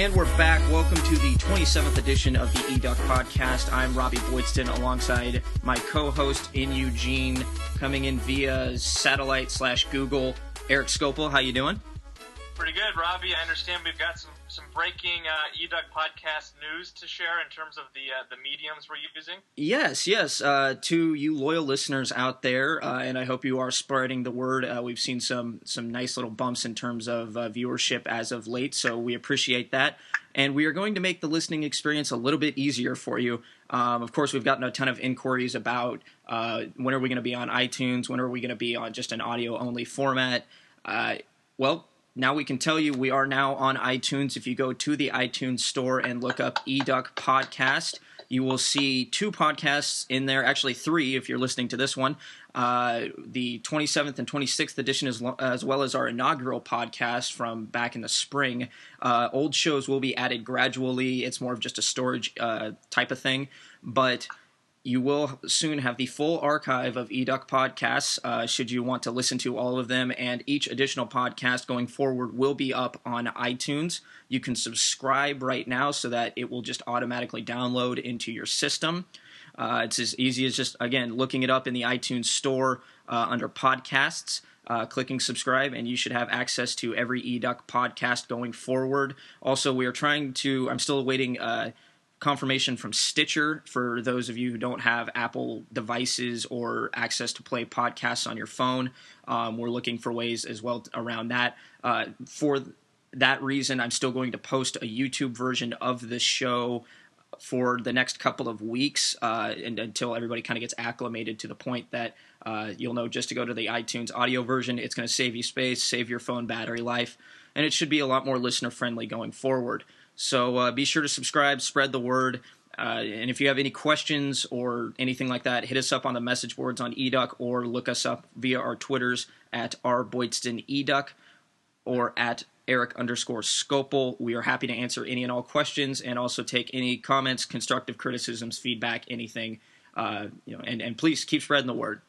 And we're back. Welcome to the 27th edition of the eDuck podcast. I'm Robby Boydston alongside my co-host in Eugene, coming in via satellite/Google, Erik Scopel. How you doing? Pretty good, Robby. I understand we've got some breaking eDuck podcast news to share in terms of the mediums we're using. Yes. To you loyal listeners out there, and I hope you are spreading the word. We've seen some nice little bumps in terms of viewership as of late, so we appreciate that. And we are going to make the listening experience a little bit easier for you. Of course, we've gotten a ton of inquiries about when are we going to be on iTunes, when are we going to be on just an audio-only format. Now we can tell you we are now on iTunes. If you go to the iTunes store and look up eDuck Podcast, you will see 2 podcasts in there, actually 3 if you're listening to this one. The 27th and 26th edition as well as our inaugural podcast from back in the spring. Old shows will be added gradually. It's more of just a storage type of thing, but you will soon have the full archive of eDuck podcasts, should you want to listen to all of them, and each additional podcast going forward will be up on iTunes. You can subscribe right now so that it will just automatically download into your system. It's as easy as just, again, looking it up in the iTunes store under podcasts, clicking subscribe, and you should have access to every eDuck podcast going forward. Also, I'm still awaiting confirmation from Stitcher for those of you who don't have Apple devices or access to play podcasts on your phone. We're looking for ways as well around that. For that reason, I'm still going to post a YouTube version of this show for the next couple of weeks and until everybody kind of gets acclimated to the point that you'll know just to go to the iTunes audio version. It's going to save you space, save your phone battery life, and it should be a lot more listener-friendly going forward. So be sure to subscribe, spread the word, and if you have any questions or anything like that, hit us up on the message boards on eDuck or look us up via our Twitters at @rboydston_eDuck or at Erik_Scopel. We are happy to answer any and all questions and also take any comments, constructive criticisms, feedback, anything, and please keep spreading the word.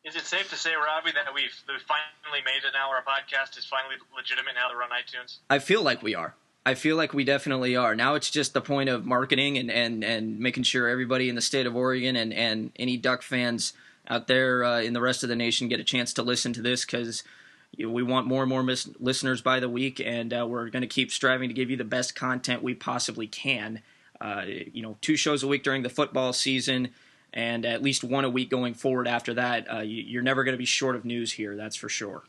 Is it safe to say, Robby, that we've finally made it now? Our podcast is finally legitimate now that we're on iTunes? I feel like we are. I feel like we definitely are. Now it's just the point of marketing and making sure everybody in the state of Oregon and any Duck fans out there in the rest of the nation get a chance to listen to this, because we want more and more listeners by the week, and we're going to keep striving to give you the best content we possibly can. 2 shows a week during the football season, and at least 1 a week going forward after that. You're never going to be short of news here, that's for sure.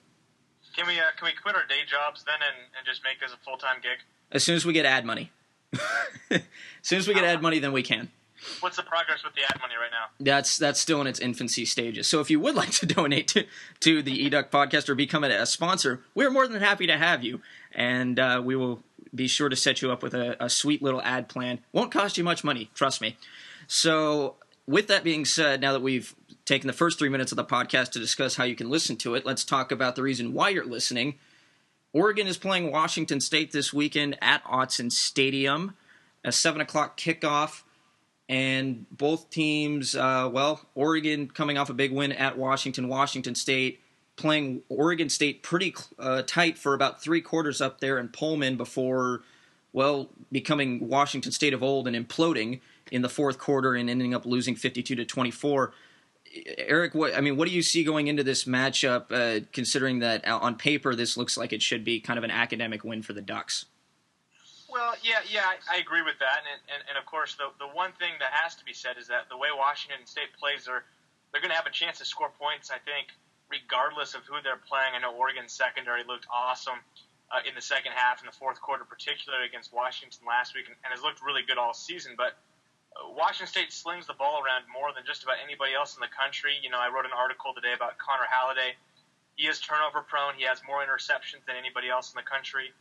Can we quit our day jobs then and just make this a full-time gig? As soon as we get ad money. As soon as we get ad money, then we can. What's the progress with the ad money right now? That's still in its infancy stages. So if you would like to donate to the eDuck podcast or become a sponsor, we're more than happy to have you. And we will be sure to set you up with a sweet little ad plan. Won't cost you much money, trust me. So with that being said, now that we've taken the first 3 minutes of the podcast to discuss how you can listen to it, let's talk about the reason why you're listening. Oregon is playing Washington State this weekend at Autzen Stadium, a 7 o'clock kickoff, and both teams, Oregon coming off a big win at Washington State, playing Oregon State pretty tight for about 3 quarters up there in Pullman before, becoming Washington State of old and imploding in the fourth quarter and ending up losing 52-24. Erik, what do you see going into this matchup, considering that on paper this looks like it should be kind of an academic win for the Ducks? Well, yeah, I agree with that. And of course, the one thing that has to be said is that the way Washington State plays, they're going to have a chance to score points, I think, regardless of who they're playing. I know Oregon's secondary looked awesome in the second half, in the fourth quarter, particularly against Washington last week, and has looked really good all season. But Washington State slings the ball around more than just about anybody else in the country. I wrote an article today about Connor Halliday. He is turnover prone. He has more interceptions than anybody else in the country.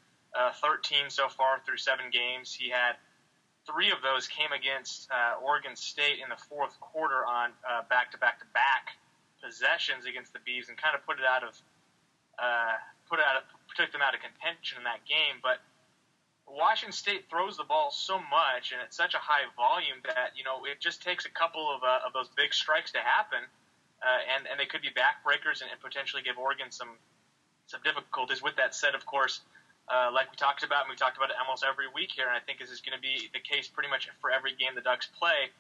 13 so far through 7 games. He had 3 of those came against Oregon State in the fourth quarter on back-to-back-to-back possessions against the Beavs, and kind of took them out of contention in that game. But Washington State throws the ball so much and at such a high volume that it just takes a couple of those big strikes to happen, and they could be backbreakers and potentially give Oregon some difficulties. With that said, of course, like we talked about, and we talked about it almost every week here, and I think this is going to be the case pretty much for every game the Ducks play.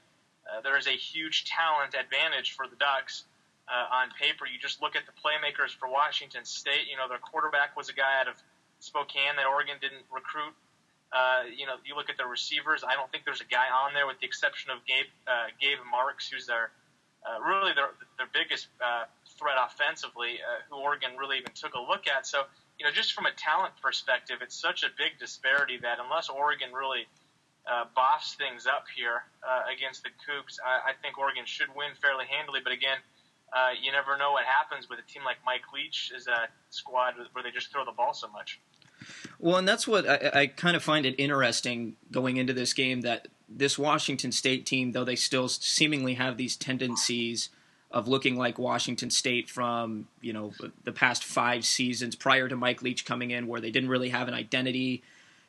There is a huge talent advantage for the Ducks on paper. You just look at the playmakers for Washington State. Their quarterback was a guy out of Spokane that Oregon didn't recruit. You look at their receivers. I don't think there's a guy on there with the exception of Gabe Marks, who's their biggest threat offensively, who Oregon really even took a look at. So, just from a talent perspective, it's such a big disparity that unless Oregon really boffs things up here against the Cougs, I think Oregon should win fairly handily. But again, you never know what happens with a team like Mike Leach's squad where they just throw the ball so much. Well, and that's what I kind of find it interesting going into this game, that this Washington State team, though they still seemingly have these tendencies of looking like Washington State from, the past 5 seasons prior to Mike Leach coming in, where they didn't really have an identity,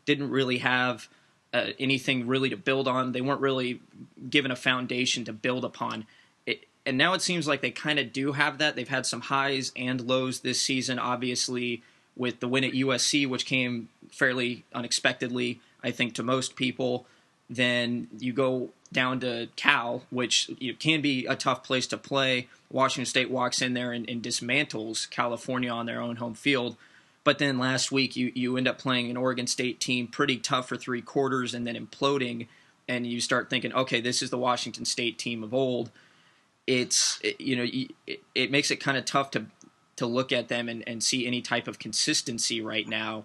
didn't really have anything really to build on. They weren't really given a foundation to build upon. And now it seems like they kind of do have that. They've had some highs and lows this season, obviously, with the win at USC, which came fairly unexpectedly, I think, to most people. Then you go down to Cal, which can be a tough place to play. Washington State walks in there and dismantles California on their own home field. But then last week you end up playing an Oregon State team pretty tough for 3 quarters and then imploding, and you start thinking, okay, this is the Washington State team of old. It makes it kind of tough to look at them and see any type of consistency right now.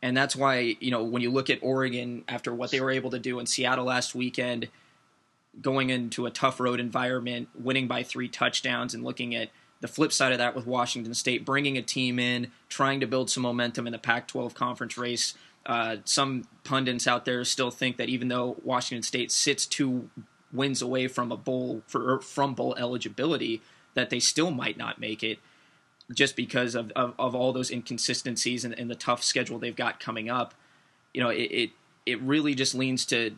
And that's why, when you look at Oregon after what they were able to do in Seattle last weekend, going into a tough road environment, winning by 3 touchdowns, and looking at the flip side of that with Washington State, bringing a team in, trying to build some momentum in the Pac-12 conference race. Some pundits out there still think that even though Washington State sits 2 wins away from bowl eligibility, that they still might not make it, just because of all those inconsistencies and the tough schedule they've got coming up. It really just leans to,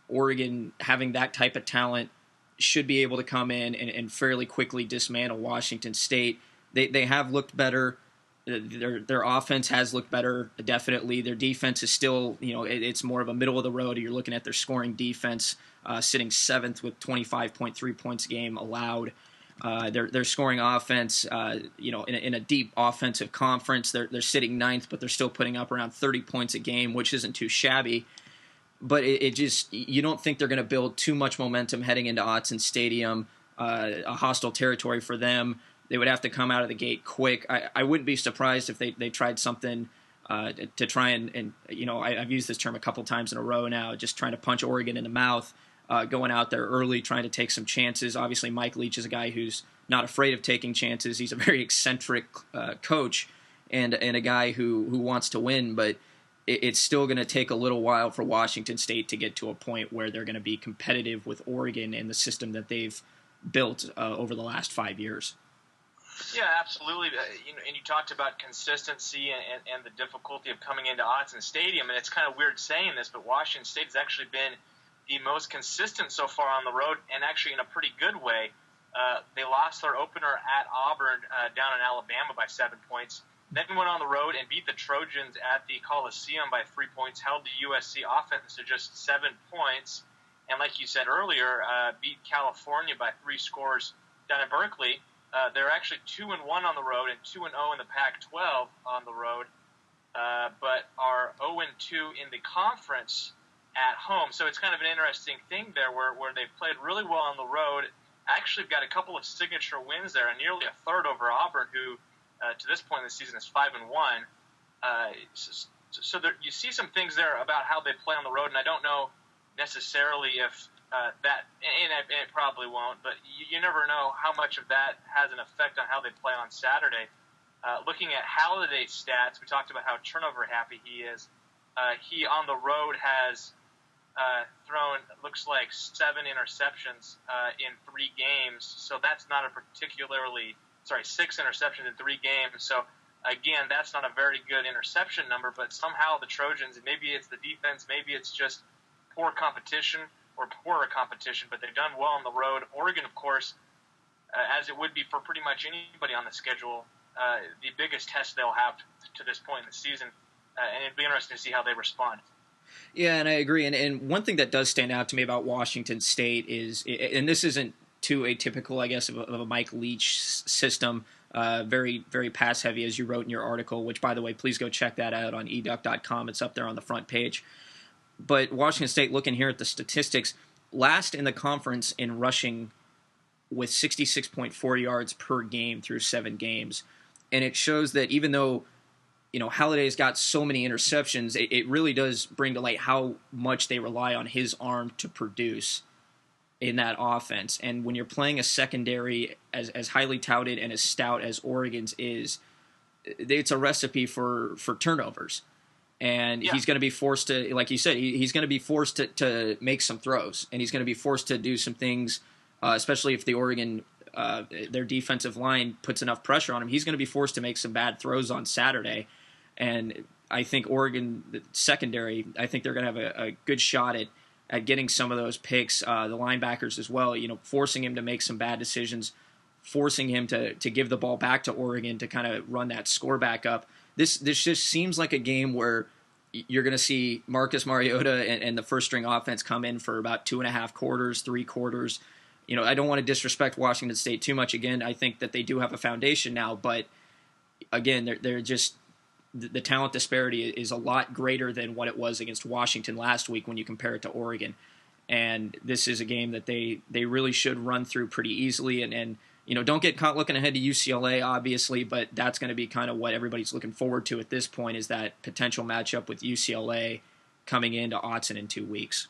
Oregon having that type of talent should be able to come in and fairly quickly dismantle Washington State. They have looked better. Their offense has looked better, definitely. Their defense is still, it's more of a middle of the road. You're looking at their scoring defense sitting 7th with 25.3 points a game allowed. Their scoring offense, in a deep offensive conference, they're sitting 9th, but they're still putting up around 30 points a game, which isn't too shabby. But it just, you don't think they're going to build too much momentum heading into Autzen Stadium, a hostile territory for them. They would have to come out of the gate quick. I wouldn't be surprised if they tried something to try and I've used this term a couple times in a row now, just trying to punch Oregon in the mouth. Going out there early, trying to take some chances. Obviously, Mike Leach is a guy who's not afraid of taking chances. He's a very eccentric coach and a guy who wants to win, but it's still going to take a little while for Washington State to get to a point where they're going to be competitive with Oregon and the system that they've built over the last 5 years. Yeah, absolutely. And you talked about consistency and the difficulty of coming into Autzen Stadium, and it's kind of weird saying this, but Washington State has actually been the most consistent so far on the road, and actually in a pretty good way. They lost their opener at Auburn down in Alabama by 7 points, then went on the road and beat the Trojans at the Coliseum by 3 points, held the USC offense to just 7 points, and like you said earlier, beat California by 3 scores down in Berkeley. They're actually 2-1 on the road and 2-0 in the Pac-12 on the road, but are 0-2 in the conference at home. So it's kind of an interesting thing there where they've played really well on the road. Actually got a couple of signature wins there, and nearly a third over Auburn, who to this point in the season is 5-1. So you see some things there about how they play on the road, and I don't know necessarily if that, and it probably won't, but you never know how much of that has an effect on how they play on Saturday. Looking at Halliday's stats, we talked about how turnover happy he is. He on the road has thrown, looks like 7 interceptions in 3 games. So that's not a 6 interceptions in 3 games. So again, that's not a very good interception number, but somehow the Trojans, maybe it's the defense, maybe it's just poor competition or poorer competition, but they've done well on the road. Oregon, of course, as it would be for pretty much anybody on the schedule, the biggest test they'll have to this point in the season and it'd be interesting to see how they respond. Yeah, and I agree. And one thing that does stand out to me about Washington State is, and this isn't too atypical, I guess, of a Mike Leach system, very, very pass heavy, as you wrote in your article, which, by the way, please go check that out on eDuck.com. It's up there on the front page. But Washington State, looking here at the statistics, last in the conference in rushing with 66.4 yards per game through 7 games. And it shows that even though, Halliday's got so many interceptions, it really does bring to light how much they rely on his arm to produce in that offense. And when you're playing a secondary as highly touted and as stout as Oregon's is, it's a recipe for turnovers. And he's going to be forced to, like you said, he's going to be forced to make some throws. And he's going to be forced to do some things, especially if the Oregon, their defensive line puts enough pressure on him. He's going to be forced to make some bad throws on Saturday. And I think Oregon, the secondary, I think they're going to have a good shot at getting some of those picks, the linebackers as well, forcing him to make some bad decisions, forcing him to give the ball back to Oregon to kind of run that score back up. This just seems like a game where you're going to see Marcus Mariota and the first-string offense come in for about 2.5 quarters, 3 quarters. I don't want to disrespect Washington State too much. Again, I think that they do have a foundation now, but again, they're just the talent disparity is a lot greater than what it was against Washington last week when you compare it to Oregon. And this is a game that they really should run through pretty easily. And don't get caught looking ahead to UCLA, obviously, but that's going to be kind of what everybody's looking forward to at this point, is that potential matchup with UCLA coming into Autzen in 2 weeks.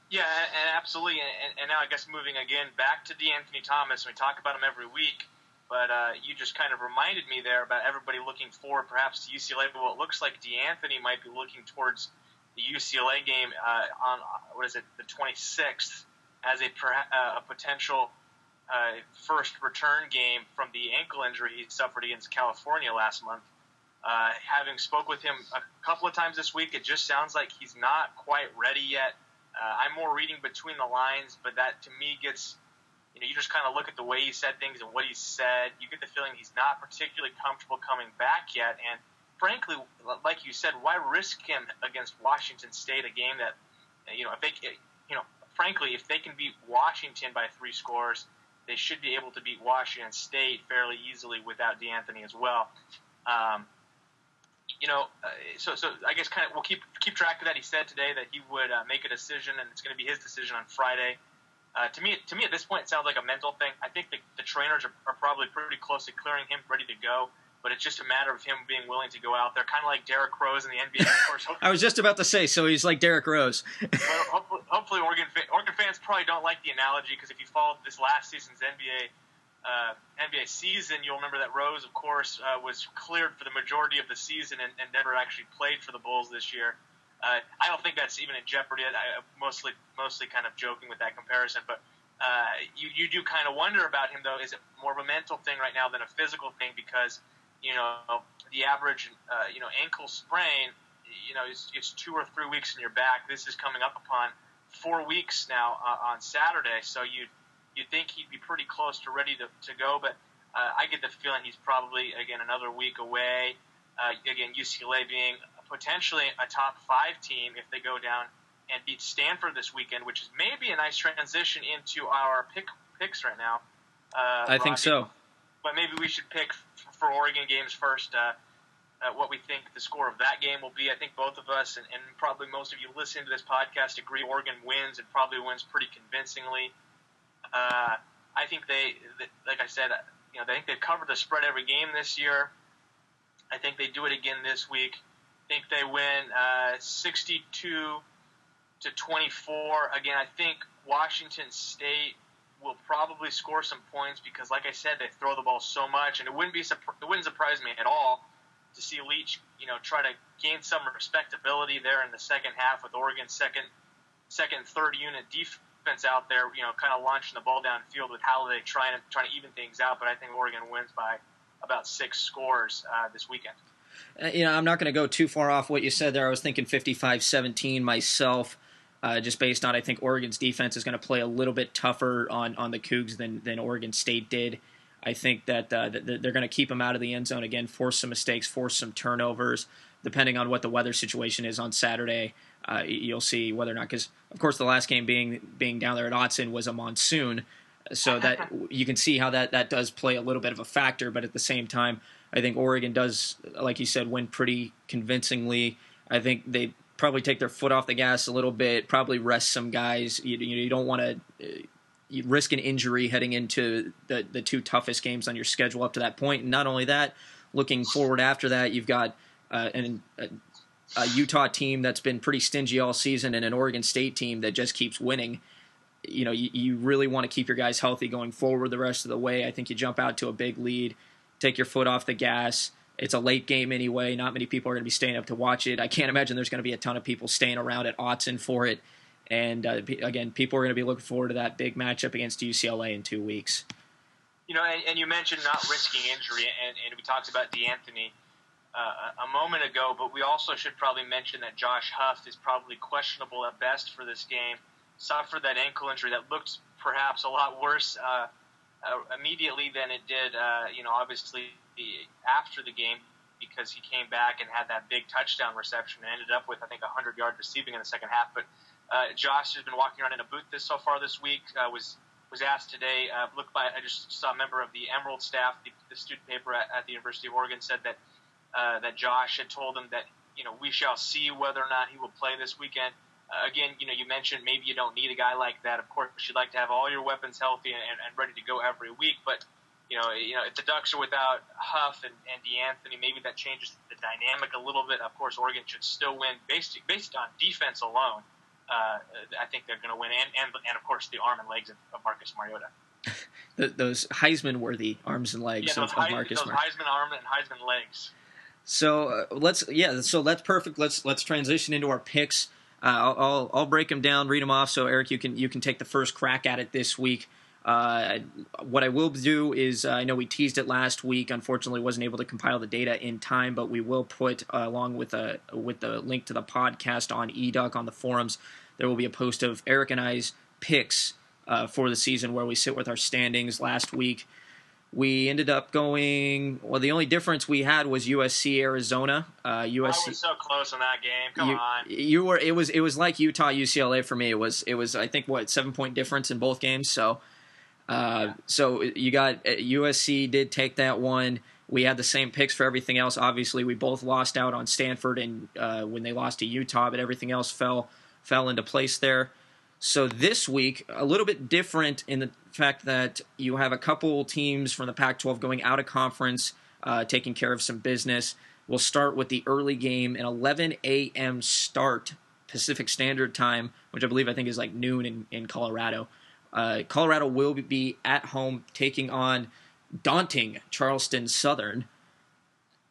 Yeah, and absolutely. And now I guess moving again back to DeAnthony Thomas, we talk about him every week, but you just kind of reminded me there about everybody looking forward perhaps to UCLA. But what looks like DeAnthony might be looking towards the UCLA game on, the 26th as a potential first return game from the ankle injury he suffered against California last month. Having spoke with him a couple of times this week, it just sounds like he's not quite ready yet. I'm more reading between the lines, but that to me gets, you just kind of look at the way he said things and what he said. You get the feeling he's not particularly comfortable coming back yet. And frankly, like you said, why risk him against Washington State, a game that, frankly, if they can beat Washington by 3 scores, they should be able to beat Washington State fairly easily without DeAnthony as well. So I guess kind of we'll keep track of that. He said today that he would make a decision, and it's going to be his decision on Friday. To me, at this point, it sounds like a mental thing. I think the trainers are probably pretty close to clearing him, ready to go. But it's just a matter of him being willing to go out there, kind of like Derrick Rose in the NBA. Of course, I was just about to say, so he's like Derrick Rose. Well, hopefully Oregon fans probably don't like the analogy, because if you followed this last season's NBA season, you'll remember that Rose, of course, was cleared for the majority of the season and never actually played for the Bulls this year. I don't think that's even in jeopardy. I mostly kind of joking with that comparison, but you do kind of wonder about him, though. Is it more of a mental thing right now than a physical thing? Because the average ankle sprain, it's 2 or 3 weeks in your back. This is coming up upon 4 weeks now on Saturday, so you'd think he'd be pretty close to ready to go, but I get the feeling he's probably, again, another week away. Again, UCLA being potentially a top 5 team if they go down and beat Stanford this weekend, which is maybe a nice transition into our picks right now. I think so. But maybe we should pick for Oregon games first what we think the score of that game will be. I think both of us and probably most of you listening to this podcast agree Oregon wins, and probably wins pretty convincingly. I think like I said, I think they've covered the spread every game this year. I think they do it again this week. I think they win 62-24. Again, I think Washington State will probably score some points because, like I said, they throw the ball so much, and it wouldn't surprise me at all to see Leach, try to gain some respectability there in the second half with Oregon's second, third unit defense out there, kind of launching the ball downfield with Halliday trying to even things out. But I think Oregon wins by about 6 scores this weekend. I'm not going to go too far off what you said there. I was thinking 55-17 myself, just based on I think Oregon's defense is going to play a little bit tougher on the Cougs than Oregon State did. I think that they're going to keep them out of the end zone again, force some mistakes, force some turnovers. depending on what the weather situation is on Saturday, you'll see whether or not, because of course the last game being down there at Autzen was a monsoon, so that you can see how that does play a little bit of a factor. But at the same time, I think Oregon does, like you said, win pretty convincingly. I think they probably take their foot off the gas a little bit, probably rest some guys. You don't want to risk an injury heading into the two toughest games on your schedule up to that point. And not only that, looking forward after that, you've got a Utah team that's been pretty stingy all season and an Oregon State team that just keeps winning. You really want to keep your guys healthy going forward the rest of the way. I think you jump out to a big lead, take your foot off the gas. It's a late game anyway. Not many people are going to be staying up to watch it. I can't imagine there's going to be a ton of people staying around at Autzen for it. And again, people are going to be looking forward to that big matchup against UCLA in 2 weeks. And you mentioned not risking injury, and we talked about DeAnthony a moment ago, but we also should probably mention that Josh Huff is probably questionable at best for this game. Suffered that ankle injury that looked perhaps a lot worse immediately than it did, obviously after the game, because he came back and had that big touchdown reception and ended up with, I think, 100 yards receiving in the second half. But Josh has been walking around in a boot so far this week. Was asked today. I just saw a member of the Emerald staff, the student paper at the University of Oregon, said that that Josh had told him that we shall see whether or not he will play this weekend. Again, you mentioned maybe you don't need a guy like that. Of course, you'd like to have all your weapons healthy and ready to go every week. But if the Ducks are without Huff and DeAnthony, maybe that changes the dynamic a little bit. Of course, Oregon should still win based on defense alone. I think they're going to win, and of course the arm and legs of Marcus Mariota. Those Heisman-worthy arms and legs of Marcus Mariota. Heisman arm and Heisman legs. So that's perfect. Let's transition into our picks. I'll break them down, read them off. So Eric, you can take the first crack at it this week. What I will do is, I know we teased it last week. Unfortunately, wasn't able to compile the data in time, but we will put along with the link to the podcast on eDuck on the forums. There will be a post of Eric and I's picks for the season where we sit with our standings. Last week, we ended up going. Well, the only difference we had was USC Arizona. USC. I was so close in that game. Come on. You were. It was like Utah UCLA for me. It was. I think 7-point difference in both games. So. So you got USC did take that one. We had the same picks for everything else. Obviously, we both lost out on Stanford and when they lost to Utah, but everything else fell into place there. So this week, a little bit different in the fact that you have a couple teams from the Pac-12 going out of conference, taking care of some business. We'll start with the early game, an 11 a.m. start Pacific Standard Time, which I think is like noon in Colorado. Colorado will be at home taking on daunting Charleston Southern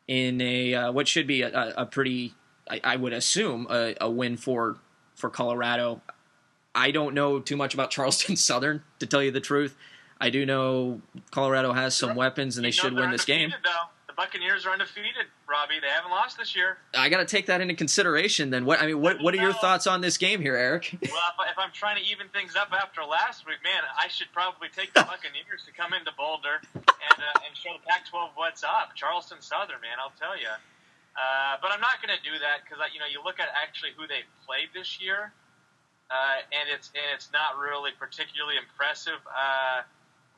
in a what should be a pretty, I would assume, a win for Colorado. I don't know too much about Charleston Southern, to tell you the truth. I do know Colorado has some weapons, and they should win this game. Though. The Buccaneers are undefeated, Robbie. They haven't lost this year. I got to take that into consideration. Then what are your thoughts on this game here, Eric? Well, if I'm trying to even things up after last week, man, I should probably take the Buccaneers to come into Boulder and show the Pac-12 what's up. Charleston Southern, man, I'll tell you. But I'm not going to do that because you look at actually who they played this year, and it's not really particularly impressive. I'm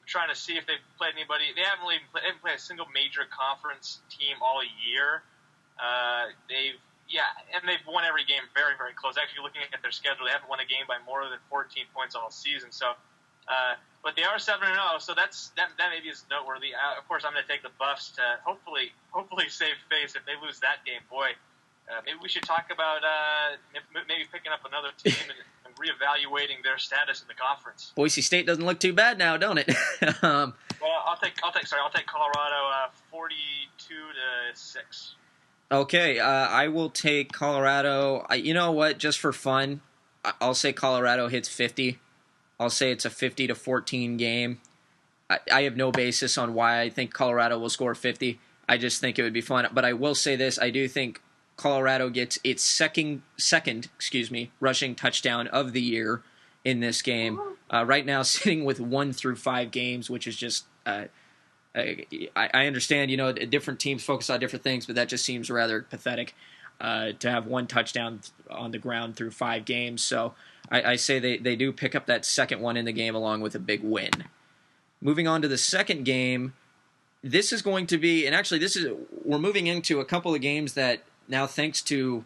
trying to see if they've played anybody. They haven't played a single major conference team all year. They've won every game very, very close. Actually, looking at their schedule, they haven't won a game by more than 14 points all season. So, but they are 7-0, so that maybe is noteworthy. Of course, I'm going to take the Buffs to hopefully save face if they lose that game. Boy, maybe we should talk about maybe picking up another team and reevaluating their status in the conference. Boise State doesn't look too bad now, don't it? Well, I'll take Colorado 42-6. Okay, I will take Colorado. You know what? Just for fun, I'll say Colorado hits 50. I'll say it's a 50-14 game. I have no basis on why I think Colorado will score 50. I just think it would be fun. But I will say this: I do think Colorado gets its second rushing touchdown of the year in this game. Right now, sitting with 1 through 5 games, which is just. I understand, different teams focus on different things, but that just seems rather pathetic. to have one touchdown on the ground through 5 games. So I say they do pick up that second one in the game along with a big win. Moving on to the second game, this is going to be, and actually we're moving into a couple of games that now, thanks to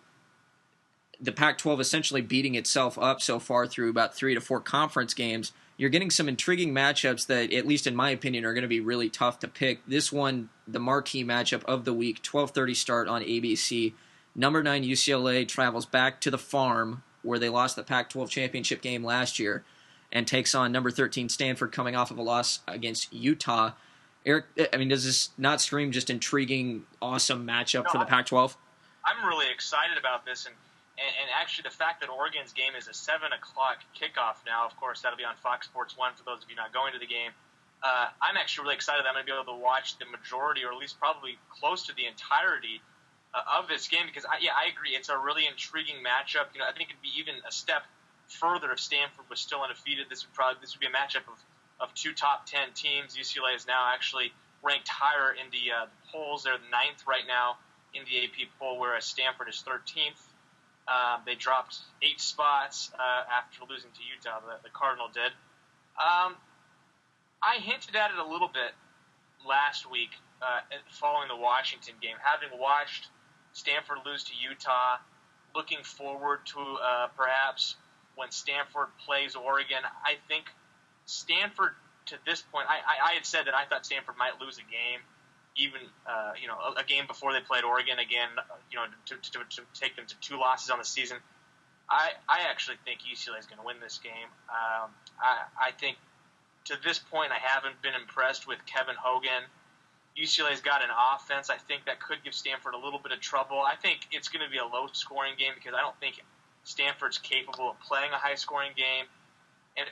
the Pac-12 essentially beating itself up so far through about 3 to 4 conference games, you're getting some intriguing matchups that, at least in my opinion, are going to be really tough to pick. This one, the marquee matchup of the week, 12:30 start on ABC. Number 9 UCLA travels back to the Farm, where they lost the Pac-12 championship game last year, and takes on number 13 Stanford, coming off of a loss against Utah. Eric, I mean, does this not scream just intriguing, awesome matchup for the Pac-12? I'm really excited about this, and actually the fact that Oregon's game is a 7 o'clock kickoff now, of course, that'll be on Fox Sports 1 for those of you not going to the game. I'm actually really excited that I'm going to be able to watch the majority, or at least probably close to the entirety of this game, because I agree, it's a really intriguing matchup. I think it'd be even a step further if Stanford was still undefeated. This would be a matchup of 2 top 10 teams. UCLA is now actually ranked higher in the polls. They're 9th right now in the AP poll, whereas Stanford is 13th. They dropped 8 spots after losing to Utah. The Cardinal did. I hinted at it a little bit last week following the Washington game. Having watched Stanford lose to Utah, looking forward to perhaps when Stanford plays Oregon, I think Stanford, to this point, I had said that I thought Stanford might lose a game, even a game before they played Oregon again, to take them to 2 losses on the season. I actually think UCLA is going to win this game. I think to this point I haven't been impressed with Kevin Hogan. UCLA's got an offense, I think, that could give Stanford a little bit of trouble. I think it's going to be a low-scoring game because I don't think Stanford's capable of playing a high-scoring game.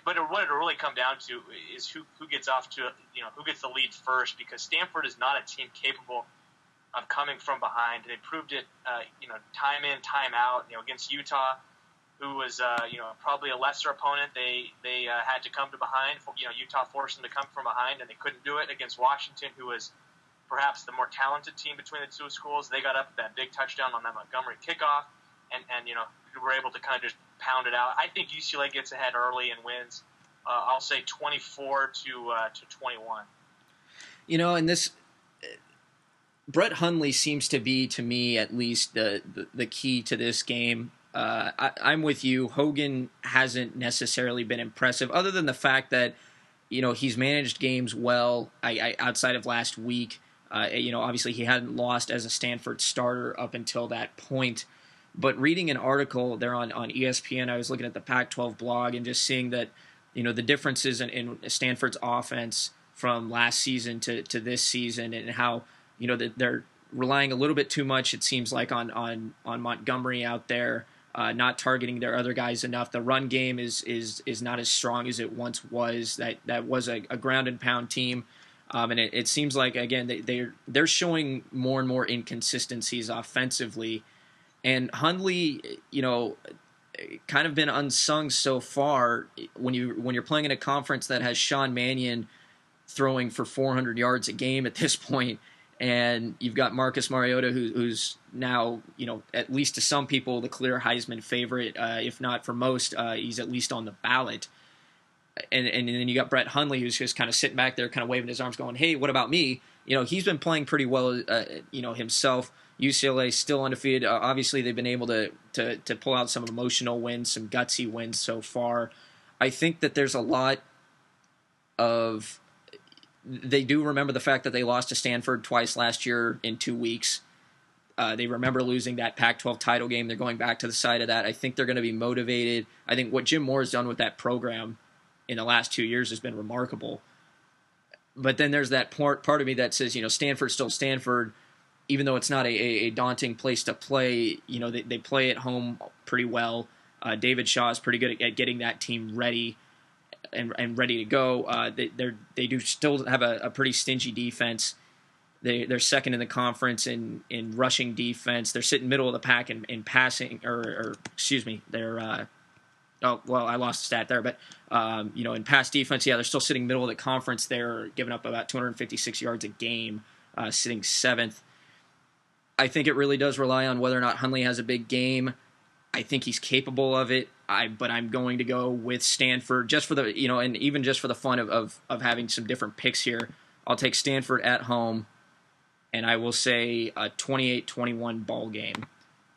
But what it'll really come down to is who gets off to, who gets the lead first, because Stanford is not a team capable of coming from behind. They proved it, time in, time out. Against Utah, who was, probably a lesser opponent, they had to come to behind. Utah forced them to come from behind, and they couldn't do it. Against Washington, who was perhaps the more talented team between the two schools, they got up with that big touchdown on that Montgomery kickoff, and were able to kind of just pound it out. I think UCLA gets ahead early and wins. I'll say 24 to 21. And this Brett Hundley seems to be, to me at least, the key to this game. I'm with you. Hogan hasn't necessarily been impressive, other than the fact that he's managed games well. Outside of last week, obviously he hadn't lost as a Stanford starter up until that point. But reading an article there on ESPN, I was looking at the Pac-12 blog and just seeing that, the differences in Stanford's offense from last season to this season, and how, that they're relying a little bit too much, it seems like, on Montgomery out there, not targeting their other guys enough. The run game is not as strong as it once was. That was a ground and pound team. And it seems like, again, they're showing more and more inconsistencies offensively. And Hundley, kind of been unsung so far. When you're playing in a conference that has Sean Mannion throwing for 400 yards a game at this point, and you've got Marcus Mariota, who's now, at least to some people, the clear Heisman favorite, if not for most, he's at least on the ballot. And then you got Brett Hundley, who's just kind of sitting back there, kind of waving his arms, going, "Hey, what about me?" He's been playing pretty well, himself. UCLA still undefeated. Obviously, they've been able to pull out some emotional wins, some gutsy wins so far. I think that there's a lot of... They do remember the fact that they lost to Stanford twice last year in 2 weeks. They remember losing that Pac-12 title game. They're going back to the side of that. I think they're going to be motivated. I think what Jim Moore has done with that program in the last 2 years has been remarkable. But then there's that part of me that says, Stanford's still Stanford. Even though it's not a daunting place to play, they play at home pretty well. David Shaw is pretty good at getting that team ready and ready to go. They do still have a pretty stingy defense. They're second in the conference in rushing defense. They're sitting middle of the pack in passing, or excuse me, they're I lost the stat there, but in pass defense, they're still sitting middle of the conference. They're giving up about 256 yards a game, sitting 7th. I think it really does rely on whether or not Hundley has a big game. I think he's capable of it. But I'm going to go with Stanford just for the, and even just for the fun of having some different picks here. I'll take Stanford at home, and I will say a 28-21 ball game.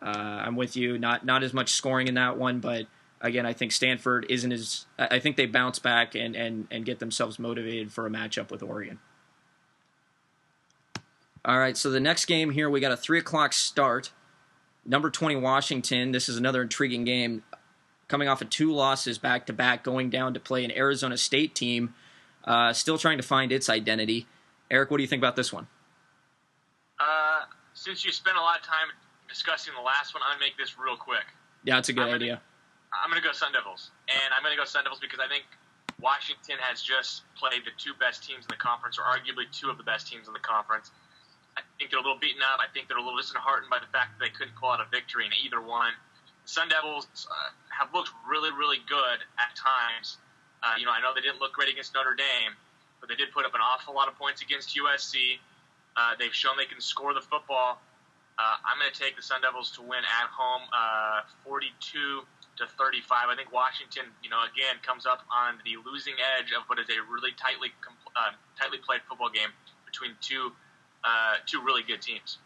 I'm with you. Not as much scoring in that one, but again, I think Stanford isn't as. I think they bounce back and get themselves motivated for a matchup with Oregon. All right, so the next game here, we got a 3:00 start. Number 20 Washington. This is another intriguing game. Coming off of 2 losses back-to-back, going down to play an Arizona State team, still trying to find its identity. Eric, what do you think about this one? Since you spent a lot of time discussing the last one, I'm going to make this real quick. Yeah, it's a good idea. I'm going to go Sun Devils. And I'm going to go Sun Devils because I think Washington has just played the 2 best teams in the conference, or arguably 2 of the best teams in the conference. I think they're a little beaten up. I think they're a little disheartened by the fact that they couldn't pull out a victory in either one. The Sun Devils have looked really, really good at times. I know they didn't look great against Notre Dame, but they did put up an awful lot of points against USC. They've shown they can score the football. I'm going to take the Sun Devils to win at home 42-35. I think Washington, again, comes up on the losing edge of what is a really tightly played football game between two really good teams.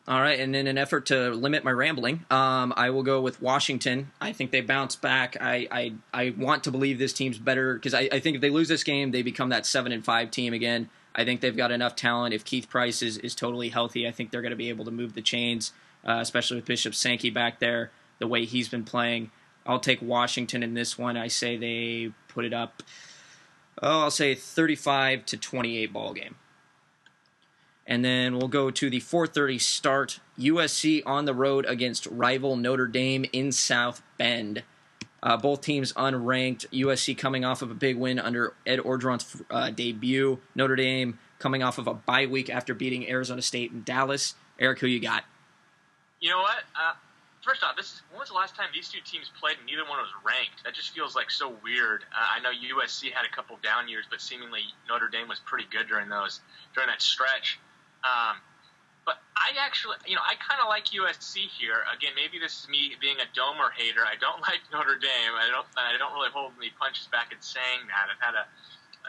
All right, and in an effort to limit my rambling, I will go with Washington. I think they bounce back. I want to believe this team's better because I think if they lose this game, they become that 7-5 team again. I think they've got enough talent. If Keith Price is totally healthy, I think they're going to be able to move the chains, especially with Bishop Sankey back there, the way he's been playing. I'll take Washington in this one. I say they put it up, I'll say 35-28 ball game. And then we'll go to the 4:30 start. USC on the road against rival Notre Dame in South Bend. Both teams unranked. USC coming off of a big win under Ed Orgeron's debut. Notre Dame coming off of a bye week after beating Arizona State in Dallas. Eric, who you got? You know what? First off, when was the last time these 2 teams played and neither one was ranked? That just feels like so weird. I know USC had a couple down years, but seemingly Notre Dame was pretty good during that stretch. But I actually, I kind of like USC here. Again, maybe this is me being a Domer hater. I don't like Notre Dame. I don't really hold any punches back in saying that. I've had a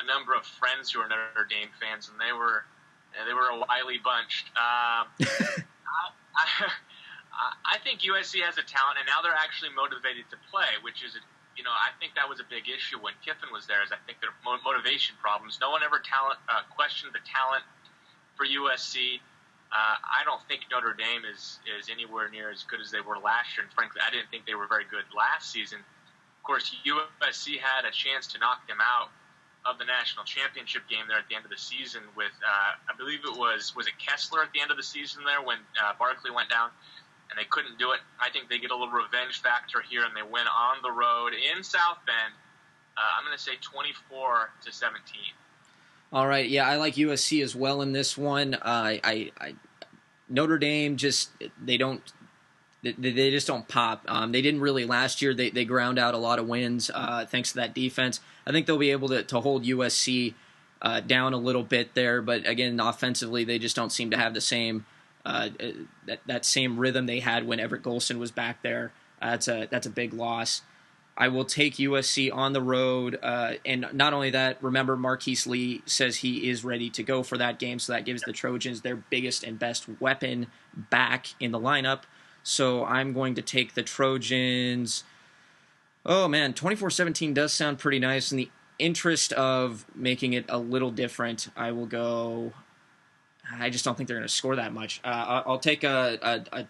number of friends who are Notre Dame fans, and they were a wily bunch. I think USC has a talent, and now they're actually motivated to play, which is, I think that was a big issue when Kiffin was there. Is I think there are motivation problems. No one ever questioned the talent for USC. I don't think Notre Dame is anywhere near as good as they were last year, and frankly, I didn't think they were very good last season. Of course, USC had a chance to knock them out of the national championship game there at the end of the season with, I believe it was it Kessler at the end of the season there when Barkley went down, and they couldn't do it. I think they get a little revenge factor here, and they win on the road in South Bend. I'm going to say 24-17. All right, yeah, I like USC as well in this one. Notre Dame they just don't pop. They didn't really last year. They ground out a lot of wins thanks to that defense. I think they'll be able to hold USC down a little bit there, but again, offensively, they just don't seem to have the same that same rhythm they had when Everett Golson was back there. That's a big loss. I will take USC on the road, and not only that, remember Marquise Lee says he is ready to go for that game, so that gives the Trojans their biggest and best weapon back in the lineup. So I'm going to take the Trojans. Oh, man, 24-17 does sound pretty nice. In the interest of making it a little different, I will go... I just don't think they're going to score that much. I'll take a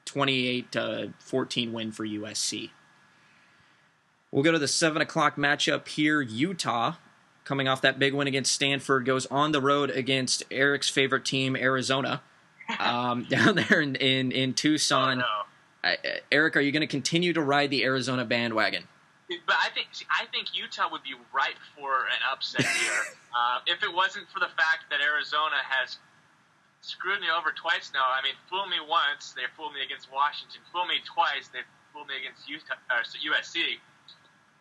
28-14 win for USC. We'll go to the 7 o'clock matchup here. Utah, coming off that big win against Stanford, goes on the road against Eric's favorite team, Arizona, down there in Tucson. Oh, no. Eric, are you going to continue to ride the Arizona bandwagon? But I think Utah would be ripe for an upset here. If it wasn't for the fact that Arizona has screwed me over twice now. I mean, fool me once, they fooled me against Washington. Fool me twice, they fooled me against USC.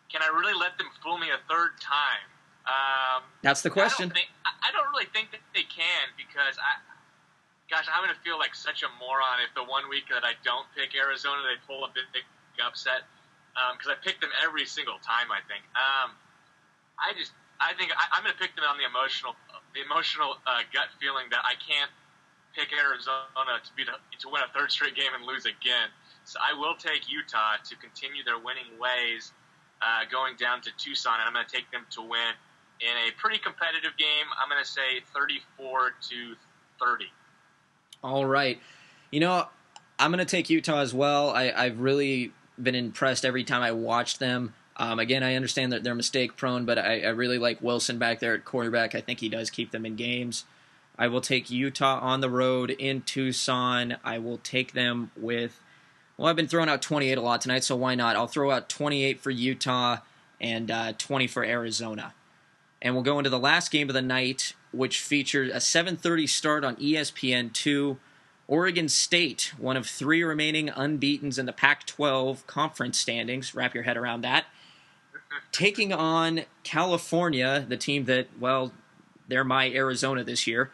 Can I really let them fool me a third time? That's the question. I don't really think that they can because, I'm going to feel like such a moron if the 1 week that I don't pick Arizona, they pull a big upset, because I pick them every single time, I think. I think I'm going to pick them on the emotional gut feeling that I can't pick Arizona to win a third straight game and lose again. So I will take Utah to continue their winning ways, going down to Tucson, and I'm going to take them to win in a pretty competitive game. I'm going to say 34-30. All right. I'm going to take Utah as well. I've really been impressed every time I watch them. Again, I understand that they're mistake-prone, but I really like Wilson back there at quarterback. I think he does keep them in games. I will take Utah on the road in Tucson. I will take them with, well, I've been throwing out 28 a lot tonight, so why not? I'll throw out 28 for Utah and 20 for Arizona. And we'll go into the last game of the night, which featured a 7:30 start on ESPN2. Oregon State, one of 3 remaining unbeatens in the Pac-12 conference standings. Wrap your head around that. Taking on California, the team that, well, they're my Arizona this year.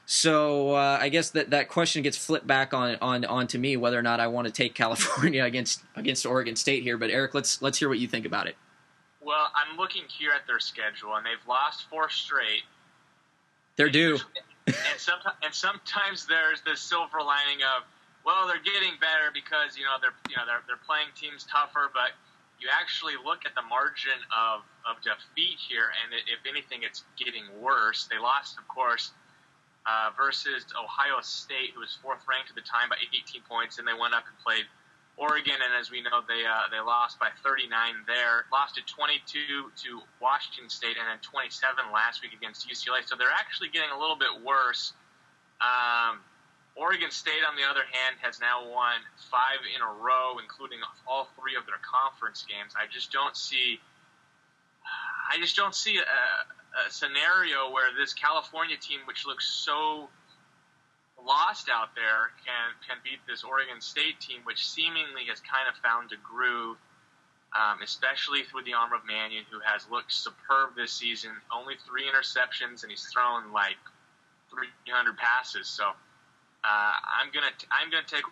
So I guess that question gets flipped back on to me, whether or not I want to take California against Oregon State here. But Eric, let's hear what you think about it. Well, I'm looking here at their schedule, and they've lost 4 straight. They're due. And sometimes there's this silver lining of, well, they're getting better because they're playing teams tougher, but you actually look at the margin of defeat here, and if anything, it's getting worse. They lost, of course, versus Ohio State, who was 4th ranked at the time, by 18 points, and they went up and played Oregon, and as we know, they lost by 39 there. Lost at 22 to Washington State, and then 27 last week against UCLA. So they're actually getting a little bit worse. Oregon State, on the other hand, has now won 5 in a row, including all 3 of their conference games. I just don't see a scenario where this California team, which looks so lost out there, can beat this Oregon State team, which seemingly has kind of found a groove, especially through the arm of Mannion, who has looked superb this season. Only 3 interceptions, and he's thrown like 300 passes. So I'm gonna take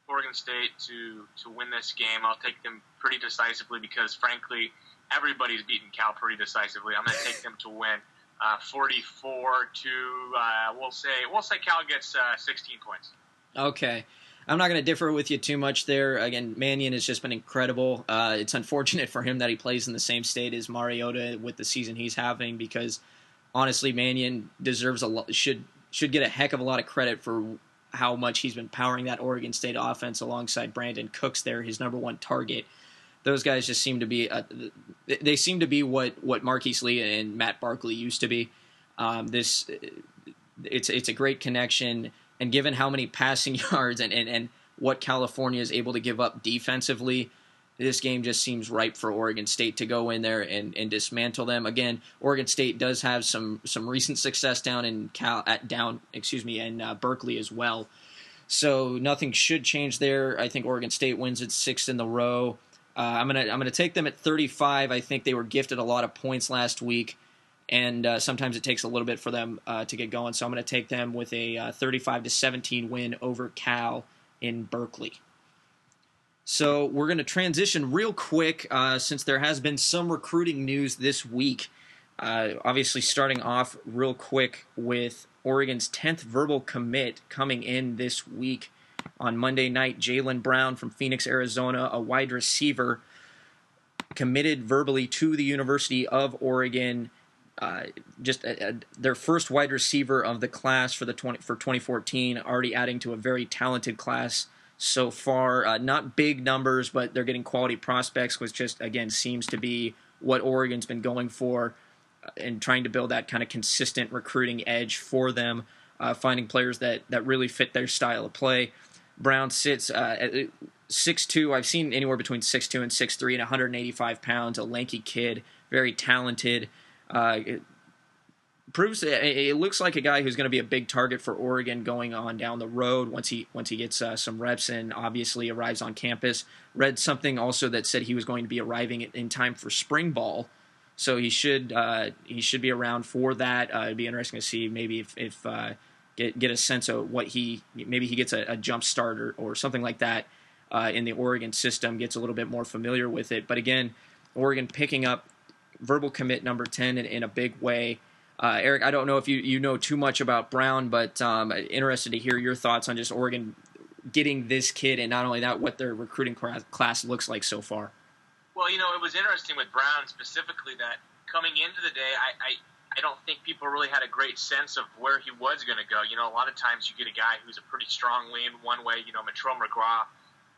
Oregon State to win this game. I'll take them pretty decisively because, frankly, everybody's beaten Cal pretty decisively. I'm gonna take them to win. 44 to we'll say Cal gets 16 points. Okay. I'm not going to differ with you too much there. Again, Mannion has just been incredible. It's unfortunate for him that he plays in the same state as Mariota with the season he's having, because honestly, Mannion deserves should get a heck of a lot of credit for how much he's been powering that Oregon State offense alongside Brandon Cooks there, his number 1 target. Those guys just seem to be they seem to be what Marquise Lee and Matt Barkley used to be. It's a great connection, and given how many passing yards and what California is able to give up defensively, this game just seems ripe for Oregon State to go in there and dismantle them. Again, Oregon State does have some recent success down in Berkeley as well. So nothing should change there. I think Oregon State wins its 6th in a row. I'm gonna take them at 35. I think they were gifted a lot of points last week, and sometimes it takes a little bit for them to get going. So I'm going to take them with a 35-17 win over Cal in Berkeley. So we're going to transition real quick since there has been some recruiting news this week. Obviously, starting off real quick with Oregon's 10th verbal commit coming in this week. On Monday night, Jalen Brown from Phoenix, Arizona, a wide receiver, committed verbally to the University of Oregon. Their first wide receiver of the class for 2014, already adding to a very talented class so far. Not big numbers, but they're getting quality prospects, which just, again, seems to be what Oregon's been going for and trying to build that kind of consistent recruiting edge for them, finding players that really fit their style of play. Brown sits at 6'2". I've seen anywhere between 6'2 and 6'3 and 185 pounds, a lanky kid, very talented. It looks like a guy who's going to be a big target for Oregon going on down the road once he gets some reps and obviously arrives on campus. Read something also that said he was going to be arriving in time for spring ball, so he should be around for that. It'd be interesting to see maybe if get a sense of what maybe he gets a jump start or something like that in the Oregon system, gets a little bit more familiar with it. But again, Oregon picking up verbal commit number 10 in a big way. Eric, I don't know if you know too much about Brown, but interested to hear your thoughts on just Oregon getting this kid, and not only that, what their recruiting class looks like so far. Well, it was interesting with Brown specifically that coming into the day, I don't think people really had a great sense of where he was going to go. A lot of times you get a guy who's a pretty strong lean one way. Matrone McGraw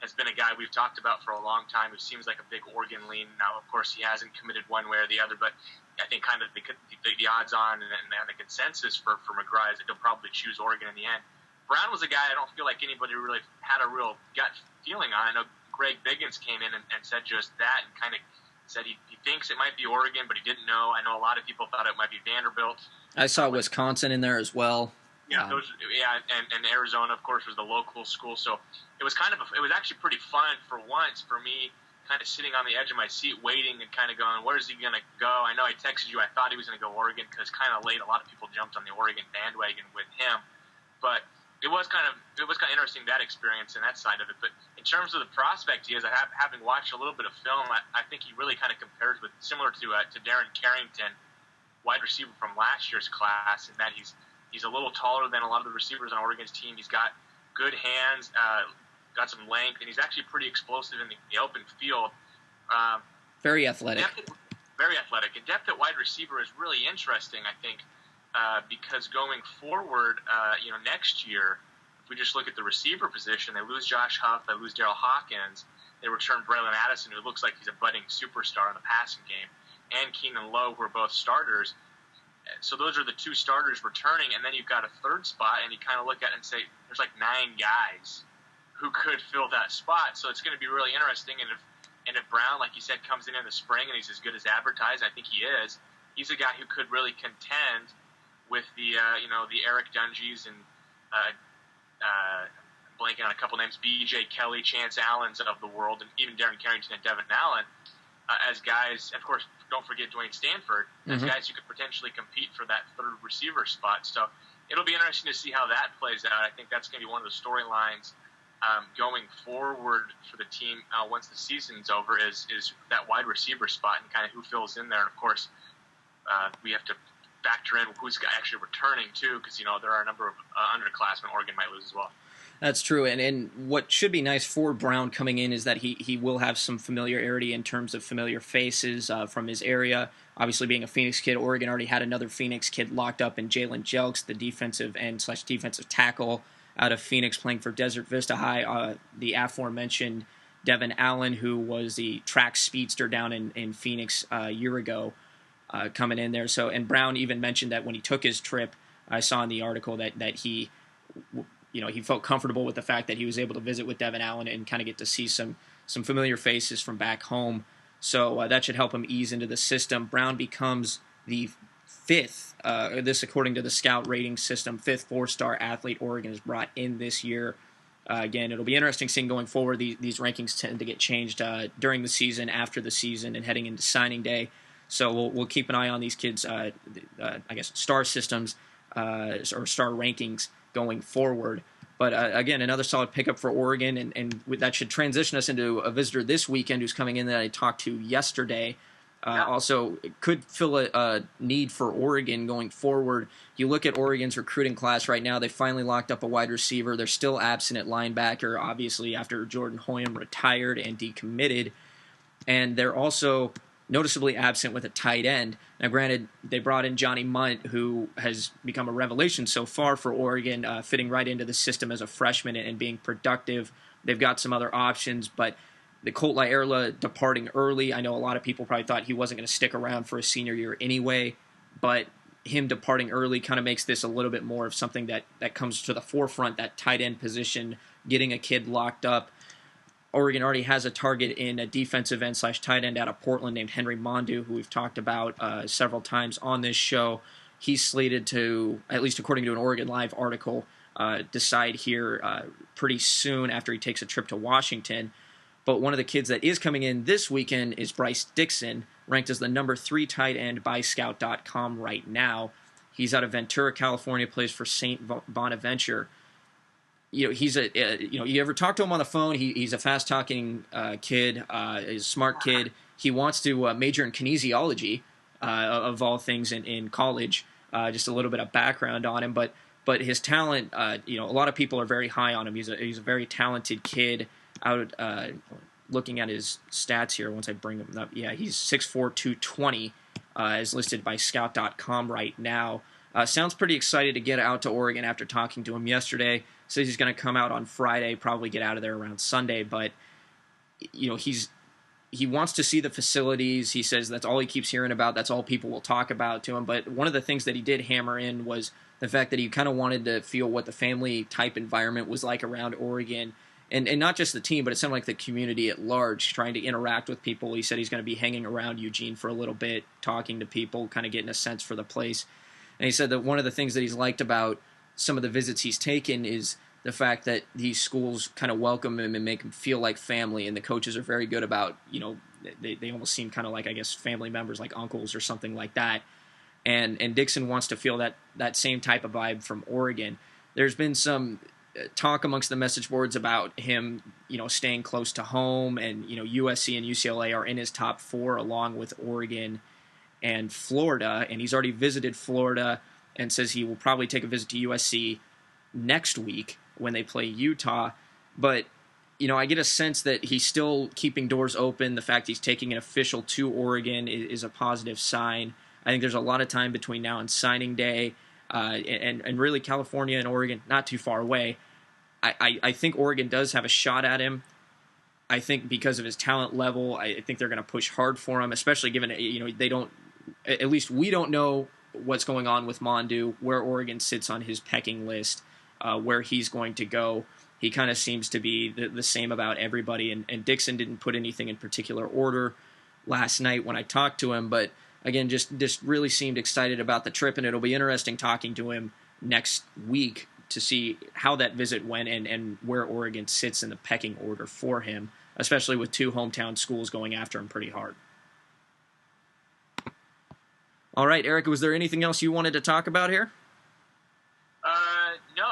has been a guy we've talked about for a long time who seems like a big Oregon lean. Now, of course, he hasn't committed one way or the other, but I think kind of the odds on and the consensus for McGraw is that he'll probably choose Oregon in the end. Brown was a guy I don't feel like anybody really had a real gut feeling on. I know Greg Biggins came in and said just that and kind of said he thinks it might be Oregon, but he didn't know. I know a lot of people thought it might be Vanderbilt. I saw Wisconsin in there as well. Yeah, and Arizona, of course, was the local school. So it was it was actually pretty fun for once for me, kind of sitting on the edge of my seat waiting and kind of going, where's he going to go? I know I texted you, I thought he was going to go Oregon because kind of late. A lot of people jumped on the Oregon bandwagon with him. But it was kind of interesting, that experience and that side of it. But in terms of the prospect he is, having watched a little bit of film, I think he really kind of compares with similar to Darren Carrington, wide receiver from last year's class, in that he's a little taller than a lot of the receivers on Oregon's team. He's got good hands, got some length, and he's actually pretty explosive in the open field. Very athletic. Very athletic. And depth at wide receiver is really interesting, I think. Because going forward, next year, if we just look at the receiver position, they lose Josh Huff, they lose Darrell Hawkins, they return Braylon Addison, who looks like he's a budding superstar in the passing game, and Keenan Lowe, who are both starters. So those are the two starters returning, and then you've got a third spot, and you kind of look at it and say, there's like 9 guys who could fill that spot. So it's going to be really interesting, and if Brown, like you said, comes in the spring and he's as good as advertised, I think he is, he's a guy who could really contend with the Eric Dungies and blanking on a couple names, B.J. Kelly, Chance Allens of the world, and even Darren Carrington and Devin Allen, as guys. Of course, don't forget Dwayne Stanford, as guys who could potentially compete for that third receiver spot. So it'll be interesting to see how that plays out. I think that's going to be one of the storylines going forward for the team once the season's over is that wide receiver spot and kind of who fills in there. And of course, we have to factor in who's actually returning too, because there are a number of underclassmen Oregon might lose as well. That's true, and what should be nice for Brown coming in is that he will have some familiarity in terms of familiar faces from his area. Obviously, being a Phoenix kid, Oregon already had another Phoenix kid locked up in Jalen Jelks, the defensive end/defensive tackle out of Phoenix, playing for Desert Vista High. The aforementioned Devin Allen, who was the track speedster down in Phoenix a year ago, coming in there. So, and Brown even mentioned that when he took his trip, I saw in the article that he felt comfortable with the fact that he was able to visit with Devin Allen and kind of get to see some familiar faces from back home. So that should help him ease into the system. Brown becomes the 5th, this according to the Scout rating system, 5th 4-star athlete Oregon has brought in this year. Again, it'll be interesting seeing going forward. These rankings tend to get changed during the season, after the season, and heading into signing day. So we'll keep an eye on these kids, star systems or star rankings going forward. But again, another solid pickup for Oregon, and that should transition us into a visitor this weekend who's coming in that I talked to yesterday. Also, it could fill a need for Oregon going forward. You look at Oregon's recruiting class right now, they finally locked up a wide receiver. They're still absent at linebacker, obviously, after Jordan Hoyam retired and decommitted. And they're also noticeably absent with a tight end. Now, granted, they brought in Johnny Munt, who has become a revelation so far for Oregon, fitting right into the system as a freshman and being productive. They've got some other options, but the Colt Laerla departing early, I know a lot of people probably thought he wasn't going to stick around for a senior year anyway, but him departing early kind of makes this a little bit more of something that comes to the forefront, that tight end position, getting a kid locked up. Oregon already has a target in a defensive end/tight end out of Portland named Henry Mondu, who we've talked about several times on this show. He's slated to, at least according to an Oregon Live article, decide here pretty soon after he takes a trip to Washington. But one of the kids that is coming in this weekend is Bryce Dixon, ranked as the number 3 tight end by Scout.com right now. He's out of Ventura, California, plays for St. Bonaventure. He's you ever talk to him on the phone? He's a fast-talking kid, he's a smart kid. He wants to major in kinesiology, of all things, in college. Just a little bit of background on him, but his talent, a lot of people are very high on him. He's a very talented kid. Out looking at his stats here, once I bring him up, he's 6'4", 220, as listed by Scout.com right now. Sounds pretty excited to get out to Oregon after talking to him yesterday. Says he's going to come out on Friday, probably get out of there around Sunday, but he wants to see the facilities. He says that's all he keeps hearing about. That's all people will talk about to him. But one of the things that he did hammer in was the fact that he kind of wanted to feel what the family-type environment was like around Oregon. And not just the team, but it sounded like the community at large, trying to interact with people. He said he's going to be hanging around Eugene for a little bit, talking to people, kind of getting a sense for the place. And he said that one of the things that he's liked about some of the visits he's taken is the fact that these schools kind of welcome him and make him feel like family, and the coaches are very good about, they almost seem kind of like, I guess, family members, like uncles or something like that. And Dixon wants to feel that same type of vibe from Oregon. There's been some talk amongst the message boards about him, staying close to home, and, USC and UCLA are in his top 4 along with Oregon and Florida, and he's already visited Florida and says he will probably take a visit to USC next week when they play Utah. But, I get a sense that he's still keeping doors open. The fact he's taking an official to Oregon is a positive sign. I think there's a lot of time between now and signing day, and really California and Oregon not too far away. I think Oregon does have a shot at him. I think because of his talent level, I think they're going to push hard for him, especially given, they don't, at least we don't know what's going on with Mondu, where Oregon sits on his pecking list, where he's going to go. He kind of seems to be the same about everybody, and Dixon didn't put anything in particular order last night when I talked to him, but again, just really seemed excited about the trip, and it'll be interesting talking to him next week to see how that visit went and where Oregon sits in the pecking order for him, especially with 2 hometown schools going after him pretty hard. All right, Eric, was there anything else you wanted to talk about here? No.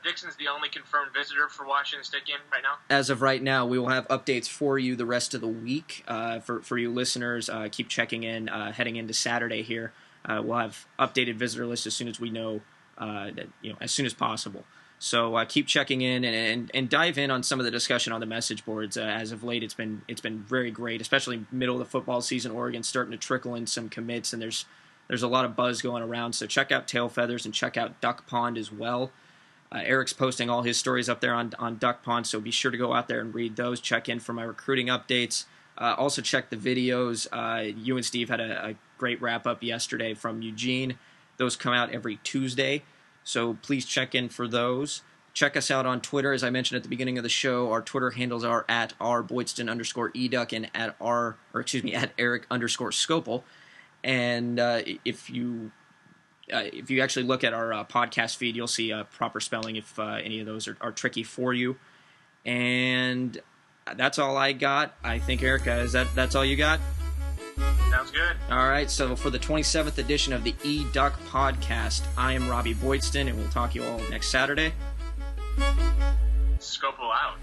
Dixon's the only confirmed visitor for Washington State game right now? As of right now, we will have updates for you the rest of the week. For you listeners, keep checking in heading into Saturday here. We'll have updated visitor lists as soon as we know, as soon as possible. So keep checking in and dive in on some of the discussion on the message boards. As of late, it's been very great, especially middle of the football season. Oregon's starting to trickle in some commits, and there's a lot of buzz going around. So check out Tail Feathers and check out Duck Pond as well. Eric's posting all his stories up there on Duck Pond, so be sure to go out there and read those. Check in for my recruiting updates. Also check the videos. You and Steve had a great wrap-up yesterday from Eugene. Those come out every Tuesday, so please check in for those. Check us out on Twitter. As I mentioned at the beginning of the show, our Twitter handles are at @rboydston_eDuck and at Eric_Scopel. And if you actually look at our podcast feed, you'll see proper spelling if any of those are tricky for you. And that's all I got. I think, Erica, that's all you got? Sounds good. All right, so for the 27th edition of the eDuck podcast, I am Robby Boydston, and we'll talk to you all next Saturday. Scopel out.